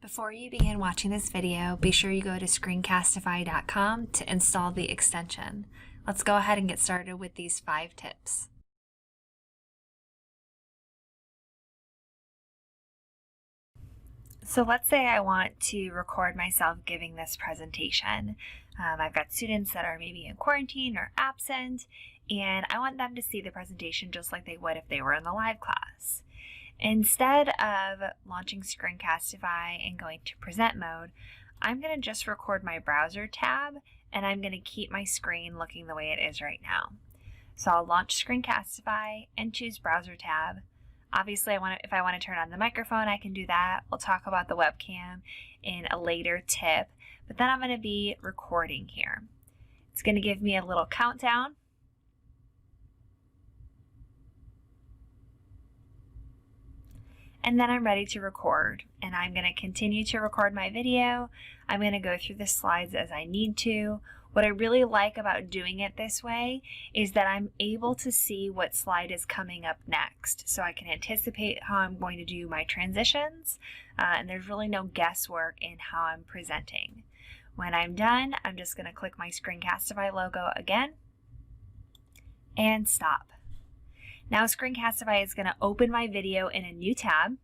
Before you begin watching this video, be sure you go to Screencastify.com to install the extension. Let's go ahead and get started with these 5 tips. So let's say I want to record myself giving this presentation. I've got students that are maybe in quarantine or absent, and I want them to see the presentation just like they would if they were in the live class. Instead of launching Screencastify and going to present mode, I'm going to just record my browser tab, and I'm going to keep my screen looking the way it is right now. So I'll launch Screencastify and choose browser tab. Obviously, if I want to turn on the microphone, I can do that. We'll talk about the webcam in a later tip, but then I'm going to be recording here. It's going to give me a little countdown. And then I'm ready to record, and I'm going to continue to record my video. I'm going to go through the slides as I need to. What I really like about doing it this way is that I'm able to see what slide is coming up next, so I can anticipate how I'm going to do my transitions, and there's really no guesswork in how I'm presenting. When I'm done, I'm just going to click my Screencastify logo again and stop. Now Screencastify is going to open my video in a new tab,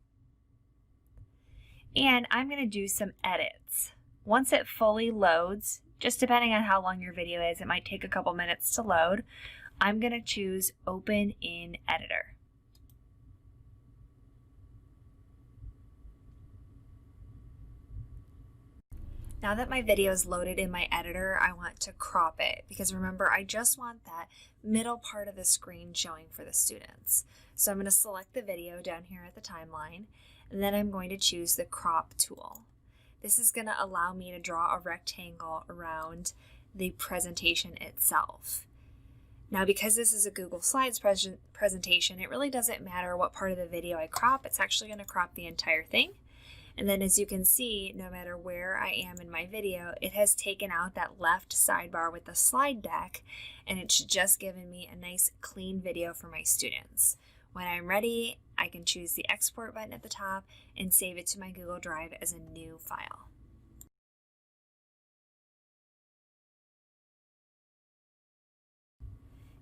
and I'm going to do some edits. Once it fully loads, just depending on how long your video is, it might take a couple minutes to load, I'm going to choose Open in Editor. Now that my video is loaded in my editor, I want to crop it because remember, I just want that middle part of the screen showing for the students. So I'm going to select the video down here at the timeline, and then I'm going to choose the crop tool. This is going to allow me to draw a rectangle around the presentation itself. Now, because this is a Google Slides presentation, it really doesn't matter what part of the video I crop. It's actually going to crop the entire thing. And then as you can see, no matter where I am in my video, it has taken out that left sidebar with the slide deck, and it's just given me a nice clean video for my students. When I'm ready, I can choose the export button at the top and save it to my Google Drive as a new file.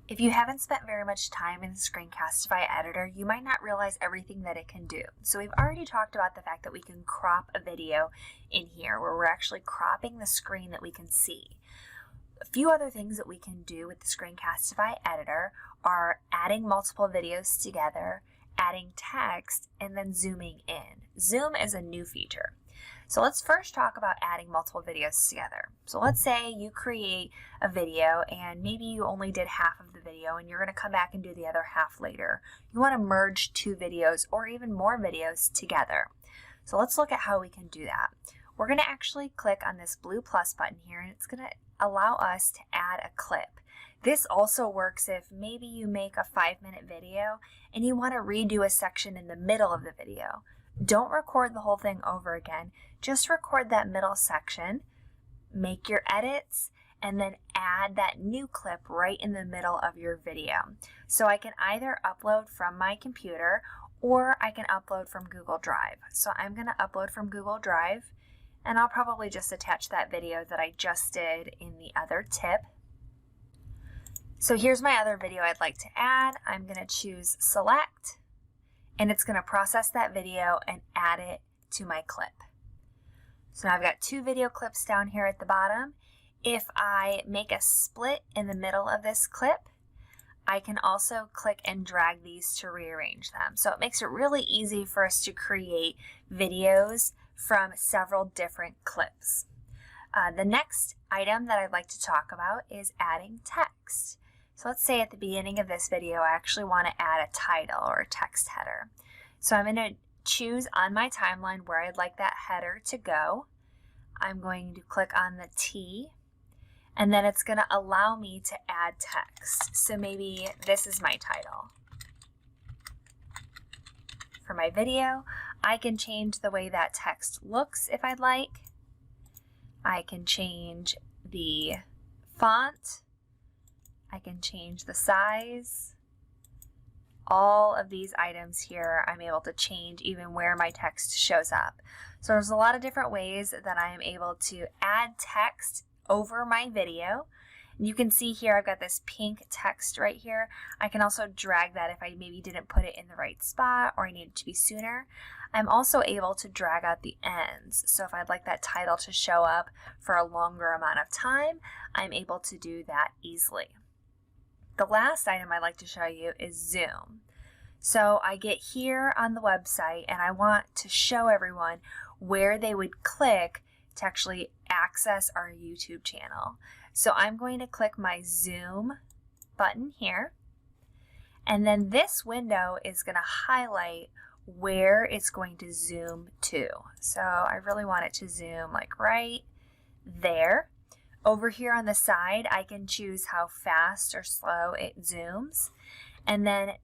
If you haven't spent very much time in the Screencastify editor, you might not realize everything that it can do. So we've already talked about the fact that we can crop a video in here where we're actually cropping the screen that we can see. A few other things that we can do with the Screencastify editor are adding multiple videos together, adding text, and then zooming in. Zoom is a new feature. So let's first talk about adding multiple videos together. So let's say you create a video and maybe you only did half of the video and you're going to come back and do the other half later. You want to merge 2 videos or even more videos together. So let's look at how we can do that. We're going to actually click on this blue plus button here, and it's going to allow us to add a clip. This also works if maybe you make a 5-minute video and you want to redo a section in the middle of the video. Don't record the whole thing over again. Just record that middle section, make your edits, and then add that new clip right in the middle of your video. So I can either upload from my computer or I can upload from Google Drive. So I'm going to upload from Google Drive, and I'll probably just attach that video that I just did in the other tip. So here's my other video I'd like to add. I'm going to choose Select, and it's going to process that video and add it to my clip. So now I've got 2 video clips down here at the bottom. If I make a split in the middle of this clip, I can also click and drag these to rearrange them. So it makes it really easy for us to create videos from several different clips. The next item that I'd like to talk about is adding text. So let's say at the beginning of this video, I actually want to add a title or a text header. So I'm going to choose on my timeline where I'd like that header to go. I'm going to click on the T, and then it's going to allow me to add text. So maybe this is my title. For my video, I can change the way that text looks if I'd like. I can change the font. I can change the size. all of these items here, I'm able to change even where my text shows up. So there's a lot of different ways that I am able to add text over my video. You can see here I've got this pink text right here. I can also drag that if I maybe didn't put it in the right spot or I need it to be sooner. I'm also able to drag out the ends. So if I'd like that title to show up for a longer amount of time, I'm able to do that easily. The last item I'd like to show you is Zoom. So I get here on the website and I want to show everyone where they would click to actually access our YouTube channel. So I'm going to click my Zoom button here, and then this window is going to highlight where it's going to zoom to. So I really want it to zoom like right there. Over here on the side, I can choose how fast or slow it zooms. And then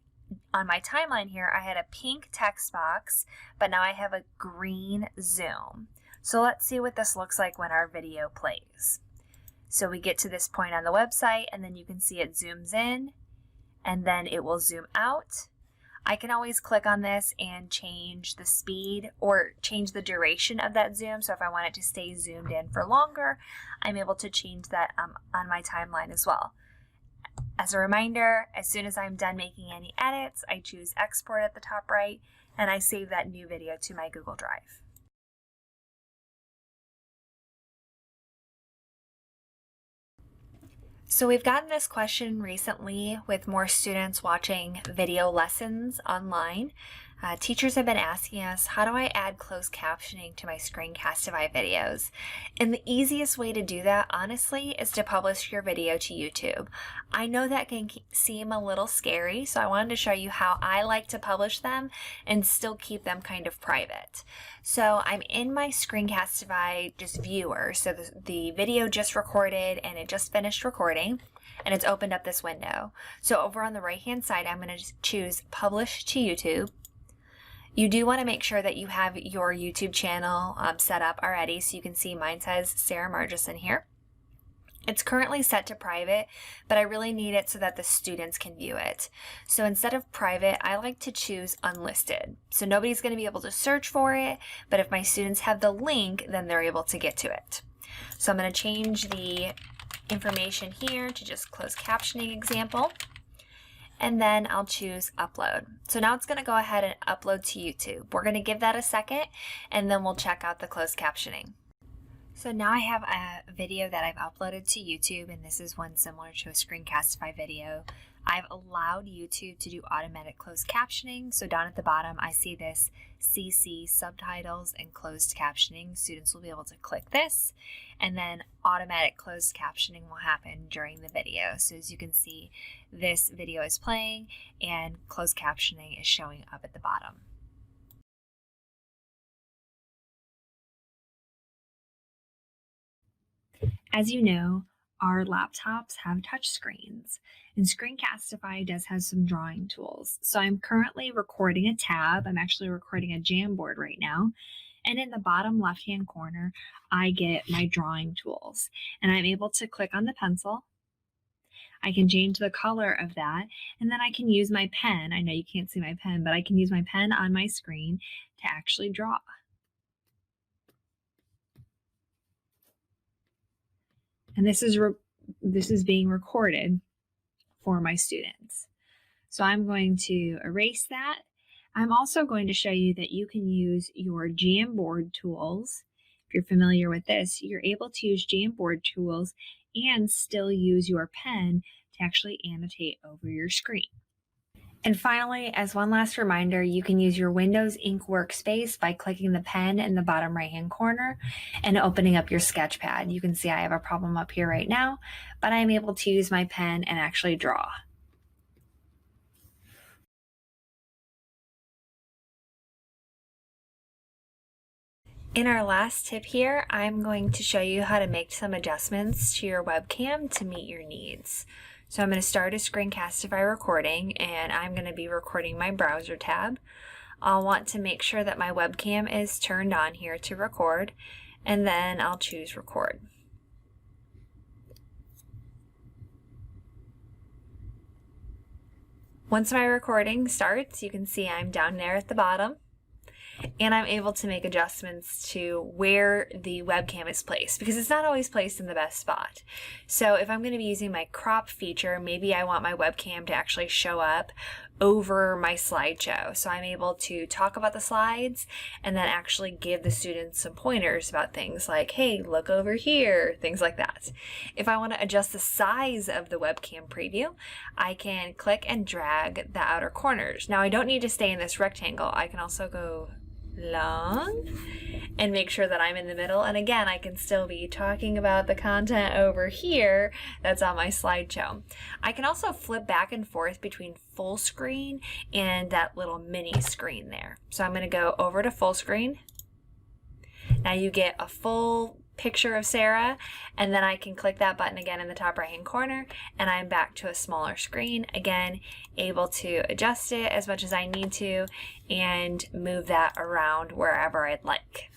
on my timeline here, I had a pink text box, but now I have a green zoom. So let's see what this looks like when our video plays. So we get to this point on the website, and then you can see it zooms in, and then it will zoom out. I can always click on this and change the speed or change the duration of that zoom. So if I want it to stay zoomed in for longer, I'm able to change that on my timeline as well. As a reminder, as soon as I'm done making any edits, I choose export at the top right, and I save that new video to my Google Drive. So we've gotten this question recently with more students watching video lessons online. Teachers have been asking us, how do I add closed captioning to my Screencastify videos? And the easiest way to do that, honestly, is to publish your video to YouTube. I know that can seem a little scary, so I wanted to show you how I like to publish them and still keep them kind of private. So I'm in my Screencastify just viewer, so the video just recorded and it just finished recording, and it's opened up this window. So over on the right hand side, I'm going to choose Publish to YouTube. You do want to make sure that you have your YouTube channel set up already, so you can see mine says Sarah Margison here. It's currently set to private, but I really need it so that the students can view it. So instead of private, I like to choose unlisted. So nobody's going to be able to search for it, but if my students have the link, then they're able to get to it. So I'm going to change the information here to just closed captioning example. And then I'll choose upload. So now it's going to go ahead and upload to YouTube. We're going to give that a second, and then we'll check out the closed captioning. So now I have a video that I've uploaded to YouTube, and this is one similar to a Screencastify video. I've allowed YouTube to do automatic closed captioning. So down at the bottom, I see this CC subtitles and closed captioning. Students will be able to click this, and then automatic closed captioning will happen during the video. So as you can see, this video is playing and closed captioning is showing up at the bottom. As you know, our laptops have touch screens, and Screencastify does have some drawing tools. So I'm currently recording a tab. I'm actually recording a Jamboard right now. And in the bottom left-hand corner, I get my drawing tools, and I'm able to click on the pencil. I can change the color of that, and then I can use my pen. I know you can't see my pen, but I can use my pen on my screen to actually draw. And this is being recorded for my students. So I'm going to erase that. I'm also going to show you that you can use your Jamboard tools. If you're familiar with this, you're able to use Jamboard tools and still use your pen to actually annotate over your screen. And finally, as one last reminder, you can use your Windows Ink workspace by clicking the pen in the bottom right-hand corner and opening up your sketchpad. You can see I have a problem up here right now, but I'm able to use my pen and actually draw. In our last tip here, I'm going to show you how to make some adjustments to your webcam to meet your needs. So I'm going to start a Screencastify recording, and I'm going to be recording my browser tab. I'll want to make sure that my webcam is turned on here to record, and then I'll choose record. Once my recording starts, you can see I'm down there at the bottom, and I'm able to make adjustments to where the webcam is placed because it's not always placed in the best spot. So if I'm going to be using my crop feature, maybe I want my webcam to actually show up over my slideshow. So I'm able to talk about the slides and then actually give the students some pointers about things like, hey, look over here, things like that. If I want to adjust the size of the webcam preview, I can click and drag the outer corners. Now I don't need to stay in this rectangle. I can also go long and make sure that I'm in the middle, and again I can still be talking about the content over here that's on my slideshow. I can also flip back and forth between full screen and that little mini screen there. So I'm going to go over to full screen. Now you get a full picture of Sarah, and then I can click that button again in the top right hand corner and I'm back to a smaller screen, again able to adjust it as much as I need to and move that around wherever I'd like.